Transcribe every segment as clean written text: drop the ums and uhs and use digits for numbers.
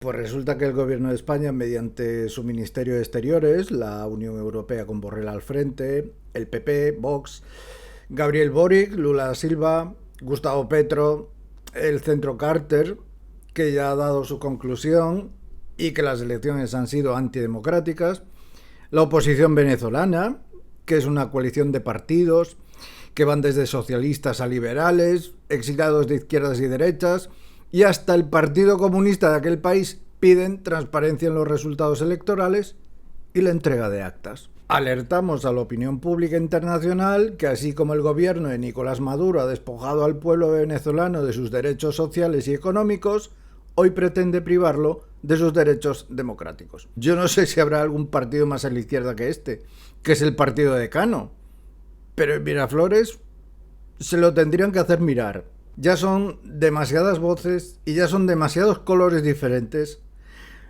Pues resulta que el gobierno de España, mediante su Ministerio de Exteriores, la Unión Europea con Borrell al frente, el PP, Vox, Gabriel Boric, Lula da Silva, Gustavo Petro, el Centro Carter, que ya ha dado su conclusión y que las elecciones han sido antidemocráticas, la oposición venezolana, que es una coalición de partidos que van desde socialistas a liberales, exiliados de izquierdas y derechas, y hasta el Partido Comunista de aquel país piden transparencia en los resultados electorales y la entrega de actas. Alertamos a la opinión pública internacional que así como el gobierno de Nicolás Maduro ha despojado al pueblo venezolano de sus derechos sociales y económicos, hoy pretende privarlo de sus derechos democráticos. Yo no sé si habrá algún partido más a la izquierda que este, que es el partido de Cano, pero en Miraflores se lo tendrían que hacer mirar. Ya son demasiadas voces y ya son demasiados colores diferentes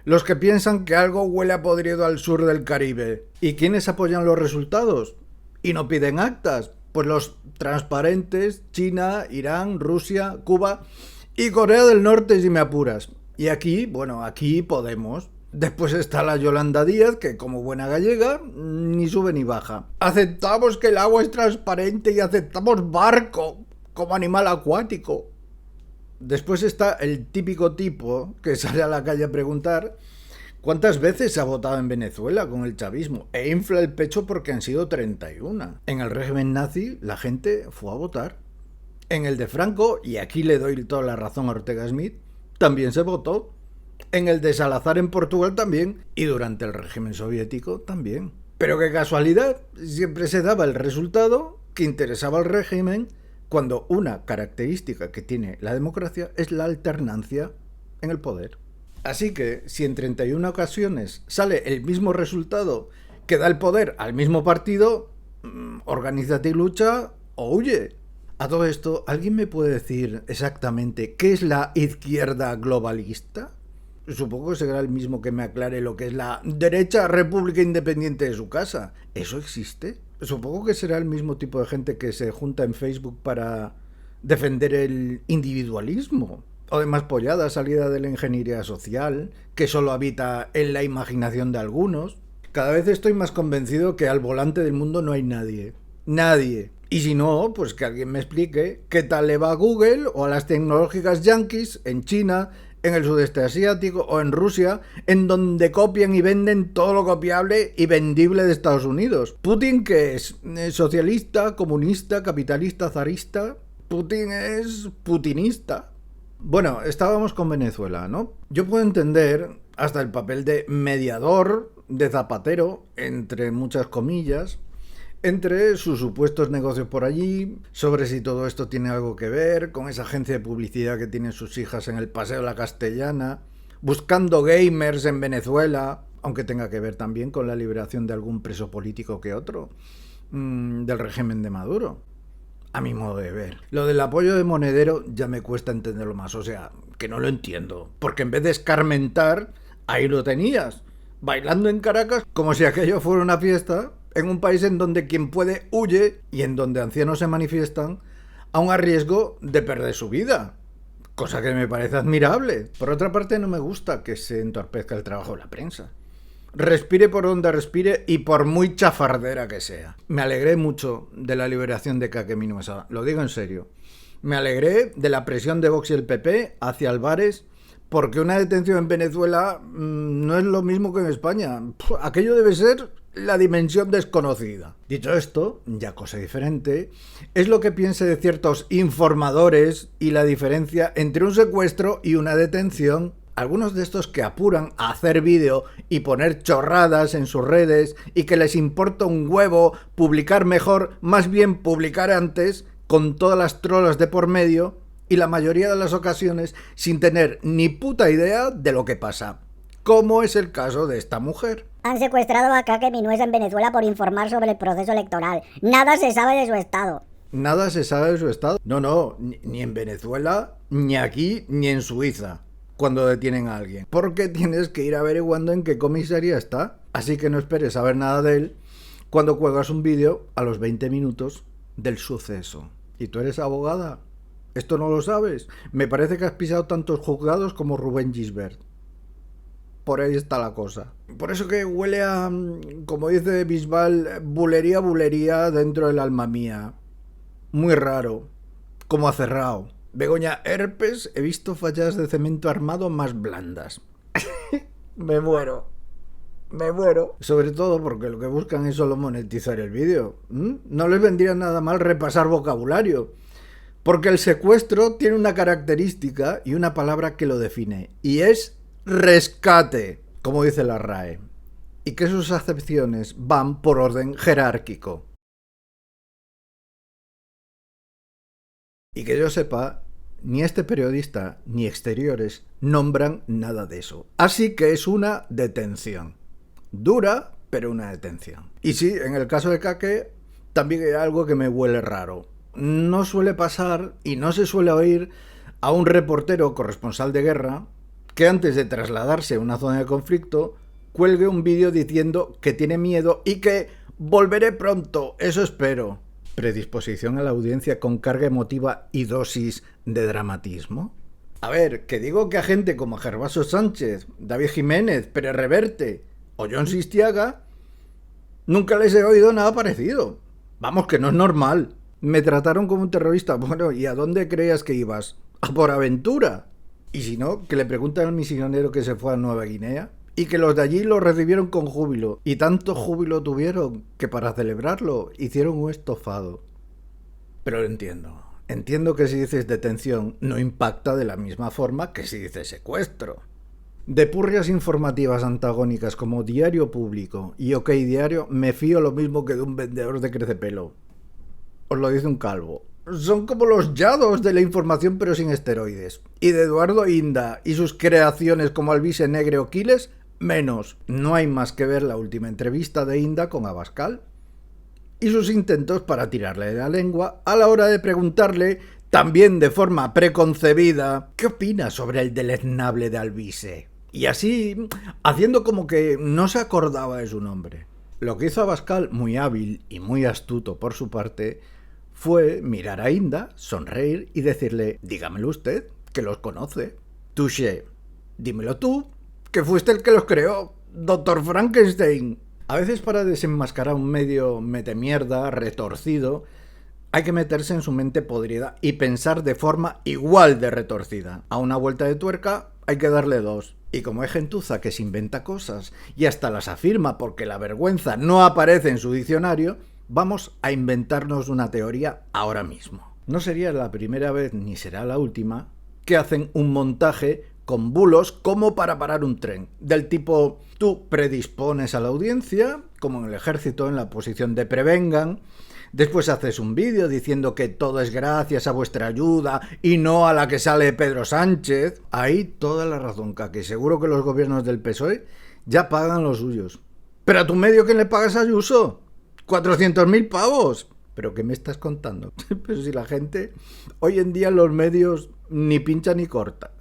los que piensan que algo huele a podrido al sur del Caribe. ¿Y quiénes apoyan los resultados? Y no piden actas. Pues los transparentes: China, Irán, Rusia, Cuba y Corea del Norte, si me apuras. Y aquí, aquí Podemos. Después está la Yolanda Díaz, que como buena gallega, ni sube ni baja. Aceptamos que el agua es transparente y aceptamos barco como animal acuático. Después está el típico tipo que sale a la calle a preguntar cuántas veces se ha votado en Venezuela con el chavismo e infla el pecho porque han sido 31. En el régimen nazi la gente fue a votar. En el de Franco, y aquí le doy toda la razón a Ortega Smith, también se votó. En el de Salazar en Portugal también, y durante el régimen soviético también. Pero qué casualidad, siempre se daba el resultado que interesaba al régimen, cuando una característica que tiene la democracia es la alternancia en el poder. Así que, si en 31 ocasiones sale el mismo resultado que da el poder al mismo partido, organízate y lucha o huye. A todo esto, ¿alguien me puede decir exactamente qué es la izquierda globalista? Supongo que será el mismo que me aclare lo que es la derecha república independiente de su casa. ¿Eso existe? Supongo que será el mismo tipo de gente que se junta en Facebook para defender el individualismo. O de más pollada salida de la ingeniería social, que solo habita en la imaginación de algunos. Cada vez estoy más convencido que al volante del mundo no hay nadie. Nadie. Y si no, pues que alguien me explique qué tal le va a Google o a las tecnológicas yanquis en China, en el sudeste asiático o en Rusia, en donde copian y venden todo lo copiable y vendible de Estados Unidos. ¿Putin qué es? ¿Socialista, comunista, capitalista, zarista? Putin es putinista. Bueno, estábamos con Venezuela, ¿no? Yo puedo entender hasta el papel de mediador, de Zapatero, entre muchas comillas, entre sus supuestos negocios por allí, sobre si todo esto tiene algo que ver con esa agencia de publicidad que tienen sus hijas en el Paseo de la Castellana, buscando gamers en Venezuela, aunque tenga que ver también con la liberación de algún preso político que otro, del régimen de Maduro, a mi modo de ver. Lo del apoyo de Monedero ya me cuesta entenderlo más, o sea, que no lo entiendo, porque en vez de escarmentar, ahí lo tenías, bailando en Caracas como si aquello fuera una fiesta, en un país en donde quien puede huye y en donde ancianos se manifiestan aun a riesgo de perder su vida, cosa que me parece admirable. Por otra parte, no me gusta que se entorpezca el trabajo de la prensa. Respire por donde respire y por muy chafardera que sea. Me alegré mucho de la liberación de Kake Minuesa, lo digo en serio. Me alegré de la presión de Vox y el PP hacia Álvarez, porque una detención en Venezuela no es lo mismo que en España. Aquello debe ser la dimensión desconocida. Dicho esto, ya cosa diferente, es lo que piense de ciertos informadores y la diferencia entre un secuestro y una detención. Algunos de estos que apuran a hacer vídeo y poner chorradas en sus redes y que les importa un huevo publicar mejor, más bien publicar antes, con todas las trolas de por medio, y la mayoría de las ocasiones sin tener ni puta idea de lo que pasa, como es el caso de esta mujer. Han secuestrado a Kake Minuesa en Venezuela por informar sobre el proceso electoral. Nada se sabe de su estado. Nada se sabe de su estado. No, ni en Venezuela, ni aquí, ni en Suiza, cuando detienen a alguien. Porque tienes que ir averiguando en qué comisaría está. Así que no esperes saber nada de él cuando cuelgas un vídeo a los 20 minutos del suceso. ¿Y tú eres abogada? ¿Esto no lo sabes? Me parece que has pisado tantos juzgados como Rubén Gisbert. Por ahí está la cosa. Por eso que huele a, como dice Bisbal, bulería dentro del alma mía. Muy raro. Como a cerrado. Begoña, herpes, he visto fachadas de cemento armado más blandas. Me muero. Me muero. Sobre todo porque lo que buscan es solo monetizar el vídeo. No les vendría nada mal repasar vocabulario. Porque el secuestro tiene una característica y una palabra que lo define. Y es rescate, como dice la RAE. Y que sus acepciones van por orden jerárquico. Y que yo sepa, ni este periodista ni Exteriores nombran nada de eso. Así que es una detención. Dura, pero una detención. Y sí, en el caso de Kake, también hay algo que me huele raro. No suele pasar y no se suele oír a un reportero corresponsal de guerra que antes de trasladarse a una zona de conflicto cuelgue un vídeo diciendo que tiene miedo y que volveré pronto, eso espero. ¿Predisposición a la audiencia con carga emotiva y dosis de dramatismo? A ver, que digo que a gente como Gervaso Sánchez, David Jiménez, Pérez Reverte o Jon Sistiaga nunca les he oído nada parecido. Vamos, que no es normal. Me trataron como un terrorista. Bueno, ¿y a dónde creías que ibas? ¿A por aventura? Y si no, que le preguntan al misionero que se fue a Nueva Guinea y que los de allí lo recibieron con júbilo. Y tanto júbilo tuvieron que para celebrarlo hicieron un estofado. Pero lo entiendo. Entiendo que si dices detención no impacta de la misma forma que si dices secuestro. De purrias informativas antagónicas como Diario Público y OK Diario me fío lo mismo que de un vendedor de crecepelo. Os lo dice un calvo. Son como los yados de la información pero sin esteroides. Y de Eduardo Inda y sus creaciones como Alvise Negre o Quiles, menos. No hay más que ver la última entrevista de Inda con Abascal y sus intentos para tirarle la lengua a la hora de preguntarle, también de forma preconcebida, ¿qué opina sobre el deleznable de Alvise? Y así, haciendo como que no se acordaba de su nombre. Lo que hizo Abascal, muy hábil y muy astuto por su parte, fue mirar a Inda, sonreír y decirle, dígamelo usted, que los conoce. Touché, dímelo tú, que fuiste el que los creó, Dr. Frankenstein. A veces para desenmascarar un medio metemierda, retorcido, hay que meterse en su mente podrida y pensar de forma igual de retorcida. A una vuelta de tuerca hay que darle dos. Y como hay gentuza que se inventa cosas y hasta las afirma porque la vergüenza no aparece en su diccionario, vamos a inventarnos una teoría ahora mismo. No sería la primera vez ni será la última que hacen un montaje con bulos como para parar un tren. Del tipo, tú predispones a la audiencia, como en el ejército en la posición de prevengan, después haces un vídeo diciendo que todo es gracias a vuestra ayuda y no a la que sale Pedro Sánchez. Ahí toda la razón, que seguro que los gobiernos del PSOE ya pagan los suyos. ¿Pero a tu medio quién le pagas a Ayuso? 400.000 pavos. ¿Pero qué me estás contando? Pero si la gente hoy en día los medios ni pincha ni corta.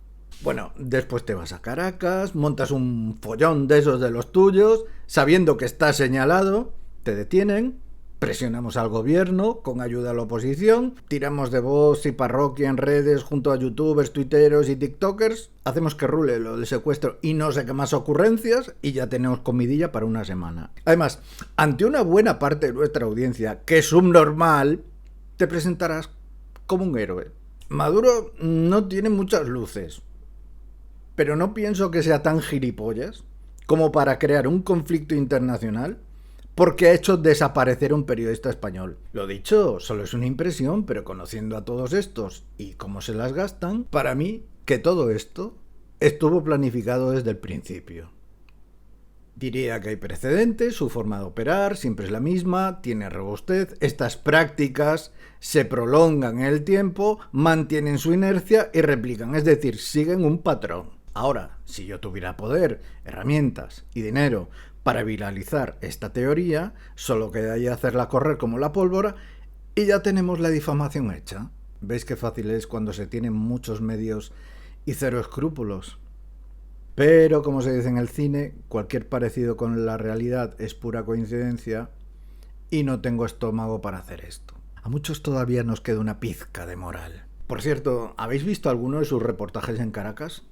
Bueno, después te vas a Caracas, montas un follón de esos de los tuyos, sabiendo que estás señalado, te detienen, presionamos al gobierno con ayuda a la oposición, tiramos de voz y parroquia en redes junto a youtubers, tuiteros y tiktokers, hacemos que rule lo del secuestro y no sé qué más ocurrencias y ya tenemos comidilla para una semana. Además, ante una buena parte de nuestra audiencia, que es subnormal, te presentarás como un héroe. Maduro no tiene muchas luces, pero no pienso que sea tan gilipollas como para crear un conflicto internacional porque ha hecho desaparecer a un periodista español. Lo dicho, solo es una impresión, pero conociendo a todos estos y cómo se las gastan, para mí que todo esto estuvo planificado desde el principio. Diría que hay precedentes, su forma de operar siempre es la misma, tiene robustez, estas prácticas se prolongan en el tiempo, mantienen su inercia y replican, es decir, siguen un patrón. Ahora, si yo tuviera poder, herramientas y dinero para viralizar esta teoría, solo quedaría hacerla correr como la pólvora y ya tenemos la difamación hecha. ¿Veis qué fácil es cuando se tienen muchos medios y cero escrúpulos? Pero, como se dice en el cine, cualquier parecido con la realidad es pura coincidencia y no tengo estómago para hacer esto. A muchos todavía nos queda una pizca de moral. Por cierto, ¿habéis visto alguno de sus reportajes en Caracas?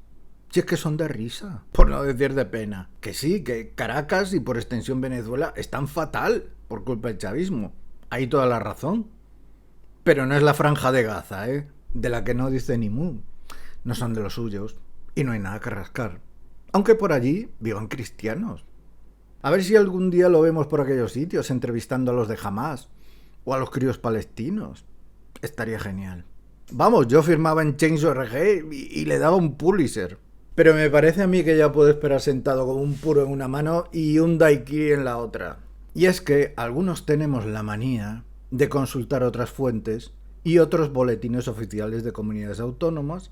Si es que son de risa, por no decir de pena. Que sí, que Caracas y por extensión Venezuela están fatal por culpa del chavismo. Hay toda la razón. Pero no es la franja de Gaza, ¿eh? De la que no dice ni mu. No son de los suyos y no hay nada que rascar. Aunque por allí vivan cristianos. A ver si algún día lo vemos por aquellos sitios entrevistando a los de Hamás o a los críos palestinos. Estaría genial. Vamos, yo firmaba en Change.org y le daba un Pulitzer. Pero me parece a mí que ya puedo esperar sentado con un puro en una mano y un daiquiri en la otra. Y es que algunos tenemos la manía de consultar otras fuentes y otros boletines oficiales de comunidades autónomas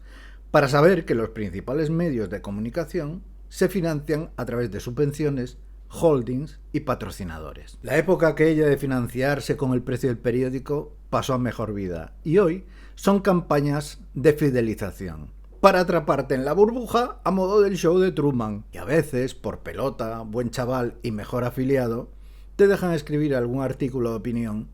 para saber que los principales medios de comunicación se financian a través de subvenciones, holdings y patrocinadores. La época aquella de financiarse con el precio del periódico pasó a mejor vida y hoy son campañas de fidelización para atraparte en la burbuja a modo del show de Truman. Y a veces, por pelota, buen chaval y mejor afiliado, te dejan escribir algún artículo de opinión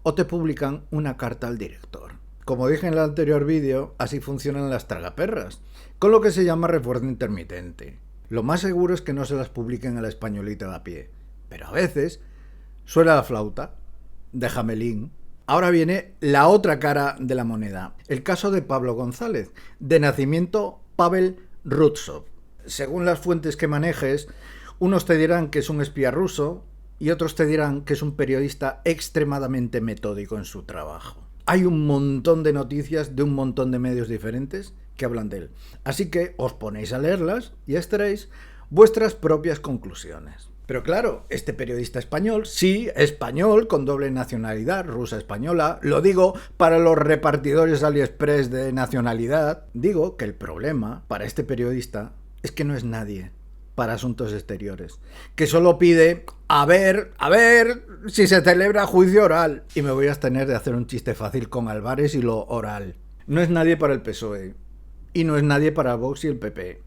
o te publican una carta al director. Como dije en el anterior vídeo, así funcionan las tragaperras, con lo que se llama refuerzo intermitente. Lo más seguro es que no se las publiquen a la españolita de a pie, pero a veces suena la flauta de Jamelín. Ahora viene la otra cara de la moneda, el caso de Pablo González, de nacimiento Pavel Rutsov. Según las fuentes que manejes, unos te dirán que es un espía ruso y otros te dirán que es un periodista extremadamente metódico en su trabajo. Hay un montón de noticias de un montón de medios diferentes que hablan de él, así que os ponéis a leerlas y extraéis vuestras propias conclusiones. Pero claro, este periodista español, sí, español, con doble nacionalidad, rusa española, lo digo para los repartidores AliExpress de nacionalidad, digo que el problema para este periodista es que no es nadie para asuntos exteriores, que solo pide a ver si se celebra juicio oral. Y me voy a abstener de hacer un chiste fácil con Álvarez y lo oral. No es nadie para el PSOE y no es nadie para Vox y el PP.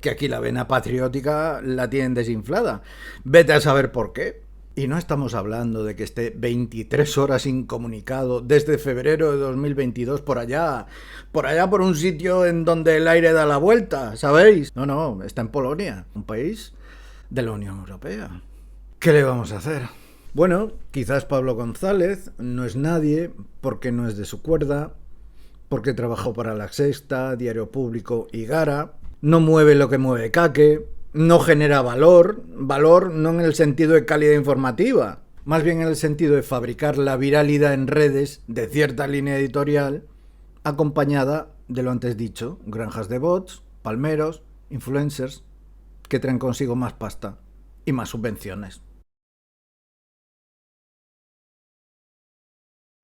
Que aquí la vena patriótica la tienen desinflada. Vete a saber por qué. Y no estamos hablando de que esté 23 horas incomunicado desde febrero de 2022 por allá por un sitio en donde el aire da la vuelta, ¿sabéis? No, está en Polonia, un país de la Unión Europea. ¿Qué le vamos a hacer? Bueno, quizás Pablo González no es nadie porque no es de su cuerda, porque trabajó para La Sexta, Diario Público y Gara. No mueve lo que mueve Caque, no genera valor no en el sentido de calidad informativa, más bien en el sentido de fabricar la viralidad en redes de cierta línea editorial, acompañada de lo antes dicho, granjas de bots, palmeros, influencers, que traen consigo más pasta y más subvenciones.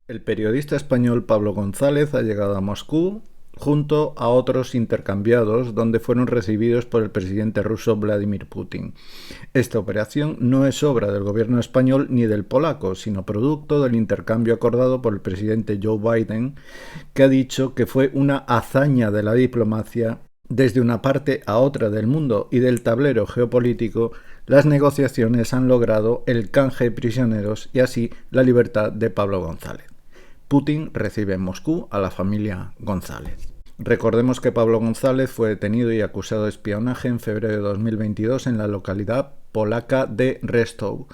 El periodista español Pablo González ha llegado a Moscú junto a otros intercambiados donde fueron recibidos por el presidente ruso Vladimir Putin. Esta operación no es obra del gobierno español ni del polaco, sino producto del intercambio acordado por el presidente Joe Biden, que ha dicho que fue una hazaña de la diplomacia. Desde una parte a otra del mundo y del tablero geopolítico, las negociaciones han logrado el canje de prisioneros y así la libertad de Pablo González. Putin recibe en Moscú a la familia González. Recordemos que Pablo González fue detenido y acusado de espionaje en febrero de 2022 en la localidad polaca de Rostov,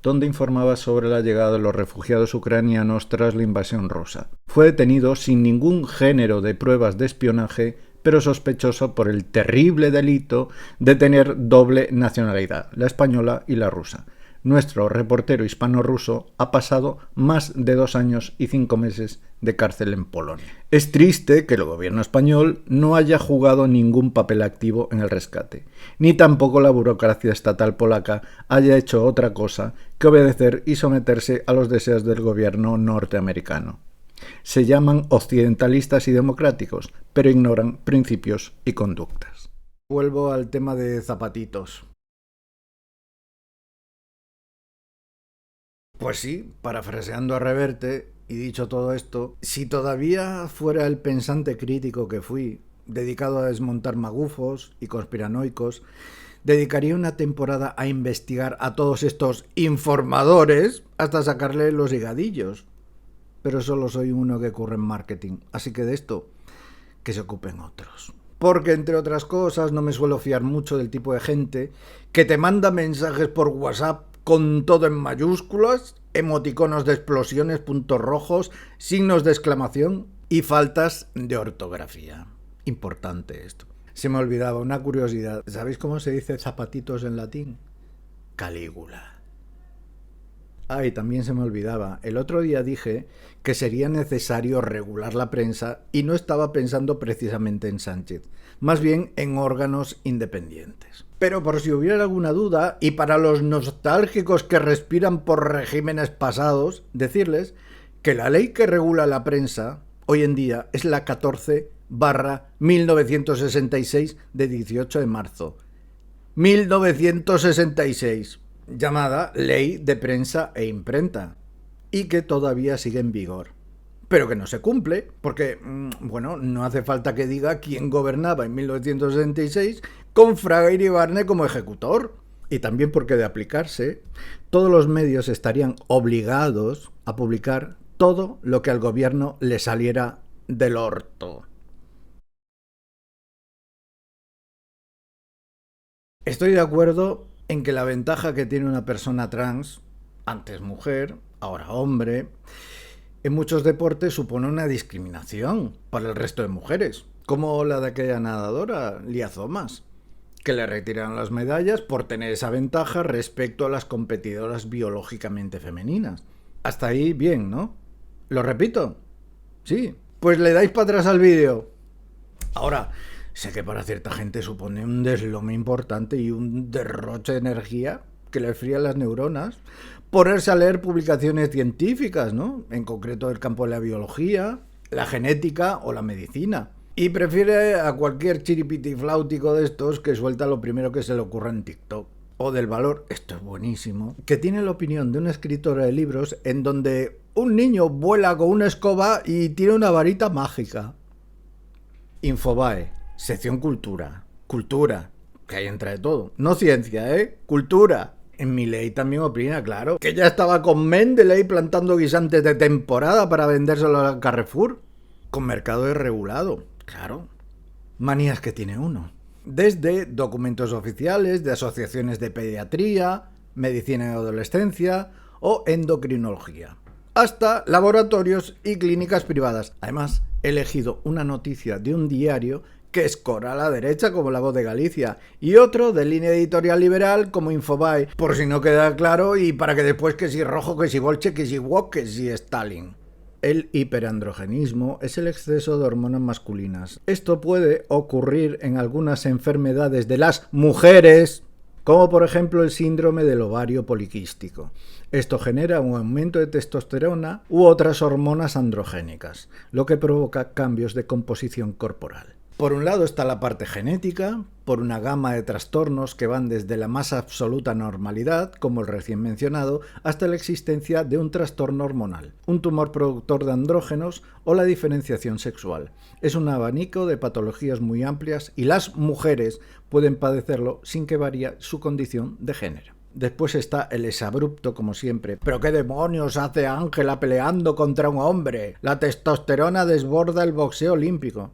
donde informaba sobre la llegada de los refugiados ucranianos tras la invasión rusa. Fue detenido sin ningún género de pruebas de espionaje, pero sospechoso por el terrible delito de tener doble nacionalidad, la española y la rusa. Nuestro reportero hispano-ruso ha pasado más de 2 años y 5 meses de cárcel en Polonia. Es triste que el gobierno español no haya jugado ningún papel activo en el rescate, ni tampoco la burocracia estatal polaca haya hecho otra cosa que obedecer y someterse a los deseos del gobierno norteamericano. Se llaman occidentalistas y democráticos, pero ignoran principios y conductas. Vuelvo al tema de zapatitos. Pues sí, parafraseando a Reverte, y dicho todo esto, si todavía fuera el pensante crítico que fui, dedicado a desmontar magufos y conspiranoicos, dedicaría una temporada a investigar a todos estos informadores hasta sacarle los higadillos. Pero solo soy uno que curre en marketing, así que de esto que se ocupen otros. porque entre otras cosas no me suelo fiar mucho del tipo de gente que te manda mensajes por WhatsApp con todo en mayúsculas, emoticonos de explosiones, puntos rojos, signos de exclamación y faltas de ortografía. Importante esto. Se me olvidaba una curiosidad. ¿Sabéis cómo se dice zapatitos en latín? Calígula. Y también se me olvidaba. El otro día dije que sería necesario regular la prensa y no estaba pensando precisamente en Sánchez, más bien en órganos independientes. Pero por si hubiera alguna duda, y para los nostálgicos que respiran por regímenes pasados, decirles que la ley que regula la prensa hoy en día es la 14/1966 de 18 de marzo. 1966. Llamada Ley de Prensa e Imprenta, y que todavía sigue en vigor, pero que no se cumple, porque, no hace falta que diga quién gobernaba en 1966 con Fraga Iribarne como ejecutor, y también porque de aplicarse, todos los medios estarían obligados a publicar todo lo que al gobierno le saliera del orto. Estoy de acuerdo en que la ventaja que tiene una persona trans, antes mujer, ahora hombre, en muchos deportes supone una discriminación para el resto de mujeres, como la de aquella nadadora, Lia Thomas, que le retiraron las medallas por tener esa ventaja respecto a las competidoras biológicamente femeninas. Hasta ahí bien, ¿no? ¿Lo repito? Sí. Pues le dais para atrás al vídeo. Ahora, sé que para cierta gente supone un deslome importante y un derroche de energía que le fría las neuronas ponerse a leer publicaciones científicas, ¿no? En concreto del campo de la biología, la genética o la medicina. Y prefiere a cualquier chiripitifláutico de estos que suelta lo primero que se le ocurra en TikTok. O del Valor, esto es buenísimo, que tiene la opinión de una escritora de libros en donde un niño vuela con una escoba y tiene una varita mágica. Infobae, sección cultura. Cultura, que ahí entra de todo. No ciencia, cultura. En Milei también opina, claro, que ya estaba con Mendeley plantando guisantes de temporada para vendérselo a Carrefour. Con mercado desregulado, claro. Manías que tiene uno. Desde documentos oficiales de asociaciones de pediatría, medicina de adolescencia o endocrinología, hasta laboratorios y clínicas privadas. Además, he elegido una noticia de un diario que escora a la derecha como La Voz de Galicia y otro de línea editorial liberal como Infobae, por si no queda claro y para que después que si Rojo, que si Bolche, que si Wok, que si Stalin. El hiperandrogenismo es el exceso de hormonas masculinas. Esto puede ocurrir en algunas enfermedades de las mujeres, como por ejemplo el síndrome del ovario poliquístico. Esto genera un aumento de testosterona u otras hormonas androgénicas, lo que provoca cambios de composición corporal. Por un lado está la parte genética, por una gama de trastornos que van desde la más absoluta normalidad, como el recién mencionado, hasta la existencia de un trastorno hormonal, un tumor productor de andrógenos o la diferenciación sexual. Es un abanico de patologías muy amplias y las mujeres pueden padecerlo sin que varíe su condición de género. Después está el exabrupto, como siempre. ¿Pero qué demonios hace Ángela peleando contra un hombre? La testosterona desborda el boxeo olímpico.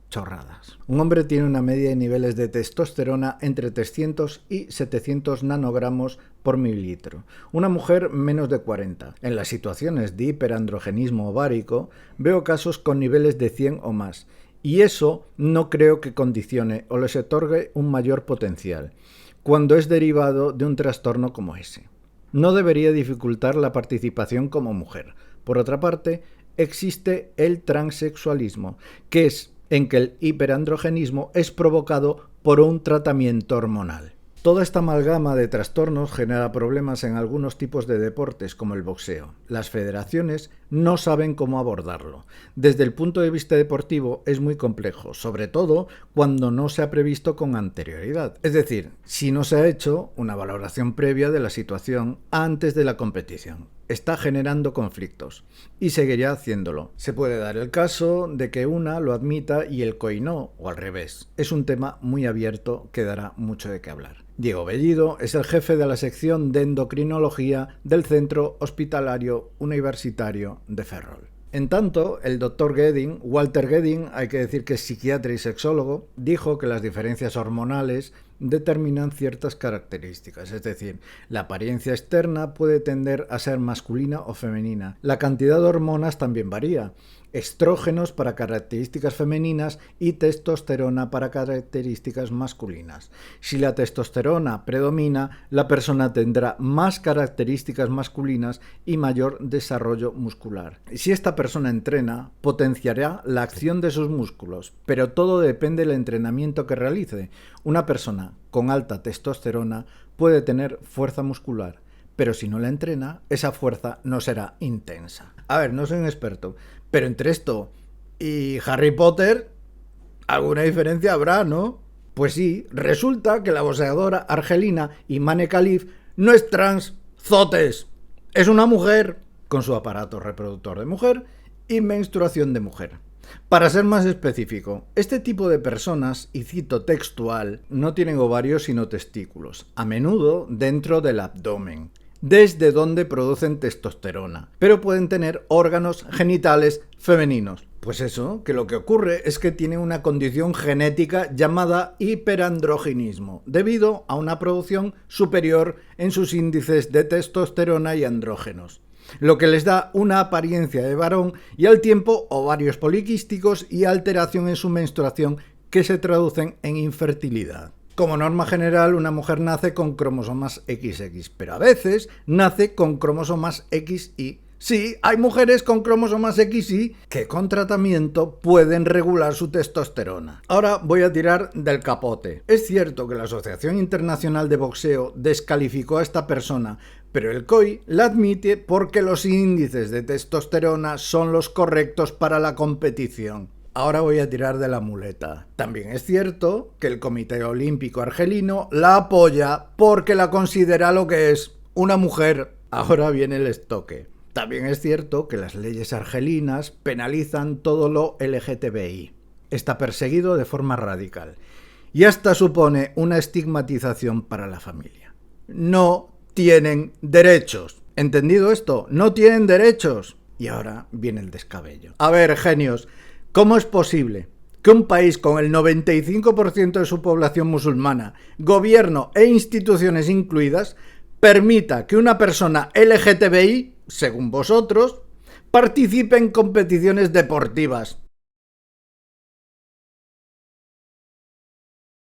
Chorradas. Un hombre tiene una media de niveles de testosterona entre 300 y 700 nanogramos por mililitro. Una mujer menos de 40. En las situaciones de hiperandrogenismo ovárico veo casos con niveles de 100 o más. Y eso no creo que condicione o les otorgue un mayor potencial, cuando es derivado de un trastorno como ese. No debería dificultar la participación como mujer. Por otra parte, existe el transexualismo, que es en que el hiperandrogenismo es provocado por un tratamiento hormonal. Toda esta amalgama de trastornos genera problemas en algunos tipos de deportes como el boxeo. Las federaciones no saben cómo abordarlo. Desde el punto de vista deportivo es muy complejo, sobre todo cuando no se ha previsto con anterioridad. Es decir, si no se ha hecho una valoración previa de la situación antes de la competición. Está generando conflictos y seguirá haciéndolo. Se puede dar el caso de que una lo admita y el COI no, o al revés. Es un tema muy abierto que dará mucho de qué hablar. Diego Bellido es el jefe de la sección de endocrinología del Centro Hospitalario Universitario de Ferrol. En tanto, el doctor Gedding, Walter Gedding, hay que decir que es psiquiatra y sexólogo, dijo que las diferencias hormonales determinan ciertas características, es decir, la apariencia externa puede tender a ser masculina o femenina. La cantidad de hormonas también varía. Estrógenos para características femeninas y testosterona para características masculinas. Si la testosterona predomina, la persona tendrá más características masculinas y mayor desarrollo muscular. Si esta persona entrena, potenciará la acción de sus músculos, pero todo depende del entrenamiento que realice. Una persona con alta testosterona puede tener fuerza muscular, pero si no la entrena, esa fuerza no será intensa. A ver, no soy un experto, pero entre esto y Harry Potter, alguna diferencia habrá, ¿no? Pues sí, resulta que la boxeadora argelina Imane Khalif no es trans, zotes, es una mujer con su aparato reproductor de mujer y menstruación de mujer. Para ser más específico, este tipo de personas, y cito textual, no tienen ovarios sino testículos, a menudo dentro del abdomen, desde donde producen testosterona, pero pueden tener órganos genitales femeninos. Pues eso, que lo que ocurre es que tienen una condición genética llamada hiperandrogenismo, debido a una producción superior en sus índices de testosterona y andrógenos, lo que les da una apariencia de varón y al tiempo ovarios poliquísticos y alteración en su menstruación que se traducen en infertilidad. Como norma general, una mujer nace con cromosomas XX, pero a veces nace con cromosomas XY. Sí, hay mujeres con cromosomas XY que con tratamiento pueden regular su testosterona. Ahora voy a tirar del capote. Es cierto que la Asociación Internacional de Boxeo descalificó a esta persona, pero el COI la admite porque los índices de testosterona son los correctos para la competición. Ahora voy a tirar de la muleta. También es cierto que el Comité Olímpico Argelino la apoya porque la considera lo que es, una mujer. Ahora viene el estoque. También es cierto que las leyes argelinas penalizan todo lo LGTBI. Está perseguido de forma radical y hasta supone una estigmatización para la familia. No tienen derechos. ¿Entendido esto? No tienen derechos. Y ahora viene el descabello. A ver, genios, ¿cómo es posible que un país con el 95% de su población musulmana, gobierno e instituciones incluidas, permita que una persona LGTBI, según vosotros, participe en competiciones deportivas?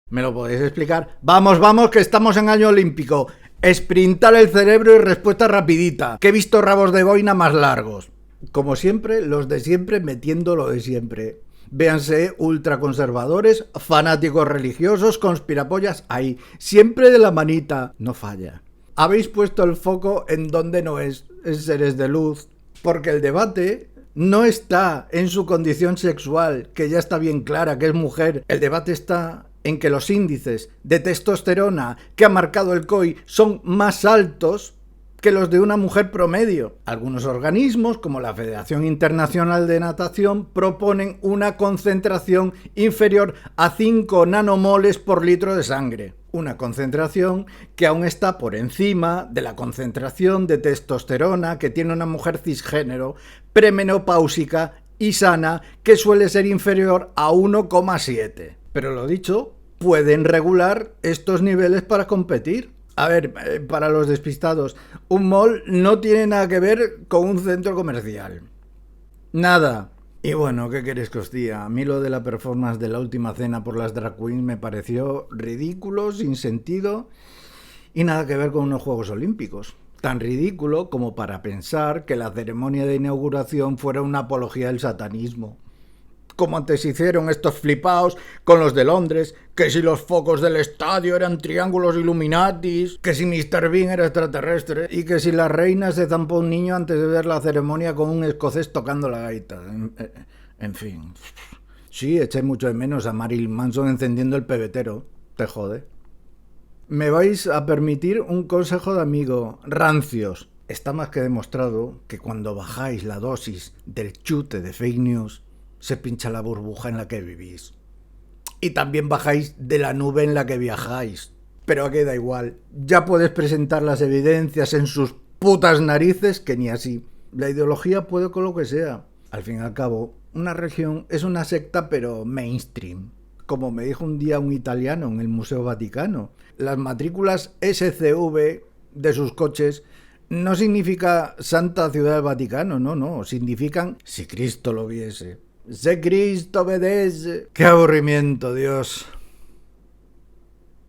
¿Me lo podéis explicar? Vamos, que estamos en año olímpico. Sprintar el cerebro y respuesta rapidita, que he visto rabos de boina más largos. Como siempre, los de siempre metiendo lo de siempre. Véanse ultraconservadores, fanáticos religiosos, conspirapollas, ahí, siempre de la manita, no falla. Habéis puesto el foco en donde no es, en seres de luz, porque el debate no está en su condición sexual, que ya está bien clara que es mujer. El debate está en que los índices de testosterona que ha marcado el COI son más altos que los de una mujer promedio. Algunos organismos, como la Federación Internacional de Natación, proponen una concentración inferior a 5 nanomoles por litro de sangre. Una concentración que aún está por encima de la concentración de testosterona que tiene una mujer cisgénero, premenopáusica y sana, que suele ser inferior a 1,7. Pero lo dicho, pueden regular estos niveles para competir. A ver, para los despistados, un mall no tiene nada que ver con un centro comercial. Nada. Y bueno, ¿qué queréis que os diga? A mí lo de la performance de la última cena por las drag queens me pareció ridículo, sin sentido y nada que ver con unos Juegos Olímpicos. Tan ridículo como para pensar que la ceremonia de inauguración fuera una apología del satanismo. Como antes hicieron estos flipaos con los de Londres, que si los focos del estadio eran triángulos Illuminatis, que si Mr. Bean era extraterrestre y que si la reina se zampó un niño antes de ver la ceremonia con un escocés tocando la gaita. En fin. Sí, eché mucho de menos a Marilyn Manson encendiendo el pebetero. Te jode. Me vais a permitir un consejo de amigo. Rancios. Está más que demostrado que cuando bajáis la dosis del chute de fake news, se pincha la burbuja en la que vivís. Y también bajáis de la nube en la que viajáis. Pero aquí da igual. Ya puedes presentar las evidencias en sus putas narices que ni así. La ideología puede con lo que sea. Al fin y al cabo, una religión es una secta pero mainstream. Como me dijo un día un italiano en el Museo Vaticano, las matrículas SCV de sus coches no significa Santa Ciudad del Vaticano, no, significan si Cristo lo viese. Si Cristo obedece. ¡Qué aburrimiento, Dios!